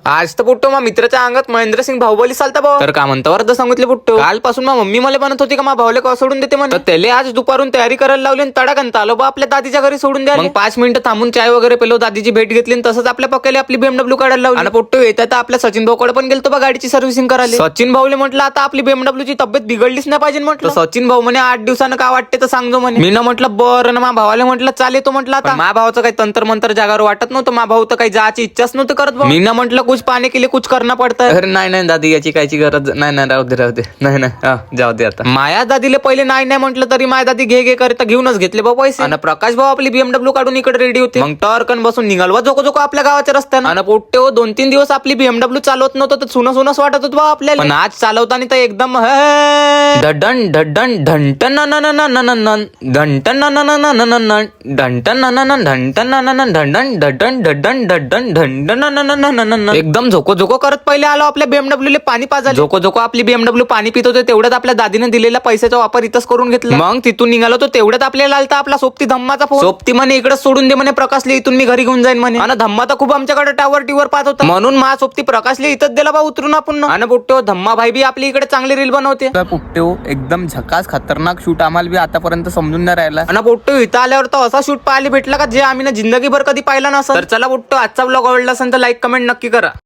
आज तर पुट्टो मा मित्राच्या अंगात महेंद्रसिंग बाहुबली चालता भाऊ. तर का म्हणता अर्ध सांगितले पुट्टो. कालपासून मा मम्मी मला म्हणत होती का मा भावले का सोडून देते म्हणून. तर त्याला आज दुपारून तयारी करायला लावली आणि तडाखन आलो बा आपल्या दादीच्या घरी सोडून द्या. मग 5 मिनिटं थांबून चाय वगैरे पेलो, दादीची भेट घेतली आणि तसंच आपल्या पक्याला आपली BMW काढायला लावली. आणि पुट्टो येतात आपल्या सचिन भाऊकडे पण गेलतो बा गाडीची सर्व्हिसिंग करायला. सचिन भाऊले म्हटलं आता आपली BMW ची तब्येत बिघडलीच नाही पाहिजे म्हटलं. सचिन भाऊ म्हणे 8 दिवसानं काय वाटते तर सांगतो म्हणे. मी ना म्हटलं बरं ना, मा भावाला म्हटलं चाले तो म्हटलं. आता मा भावाचं काही तंत्र मंत्र जागावर वाटत नव्हतं. मा भाऊ तर काही जायची इच्छाच नव्हतं करत. मी ना म्हटलं कुछ पाने के लिए कुछ करना पडतं. अरे नाही दादी याची कायची गरज नाही, राहू दे नाही जाऊ दे. आता माया दादीले पहिले नाही म्हटलं तरी माया दादी घे करता घेऊनच घेतले बा पैसे. आणि प्रकाश भाऊ आपली BMW काढून इकडे रेडी होते. मग टर्कन बसून निघालवा जोको आपल्या गावाच्या रस्त्यानं. आणि पोट्टे 2-3 दिवस आपली BMW चालवत नव्हतं तर सुनच वाटत होत बा आपल्याला. पण आज चालवताना तर एकदम ढडण ढडण ढंटन घंटन एकदम झोको करत पहिले आलो आपल्या BMW पाणी पाजायला. झोको आपली BMW पाणी पित होते तेवढ्यात आपल्या दादीने दिलेल्या पैशाचा वापर इथंच करून घेतला. मग तिथून निघालो तो तेवढ्यात आपल्याला आलता आपला सोबती धम्माचा फोन. सोबती म्हणे इकडे सोडून दे म्हणे प्रकाशले, इथून मी घरी घेऊन जाईन म्हणे. आणि धम्मा तर खूप आमच्याकडे टावर पाहत होता म्हणून मा सोबती प्रकाशले इथंच दिला बा उतरून आपण. आणि पुट्टो धम्मा भाई बी आपली इकडे चांगली रील बनवते. पुट्टो एकदम झकास खतरनाक शूट आम्हाला बी आतापर्यंत समजून नाही राहिला. आणि पुट्टो इथं आल्यावर तर असा शूट पाहायला भेटला का जे आम्ही ना जिंदगीभर कधी पाहिला नसेल. तर चला पुट्टो आजचा ब्लॉग आवडला असेल तर लाईक कमेंट नक्की करा.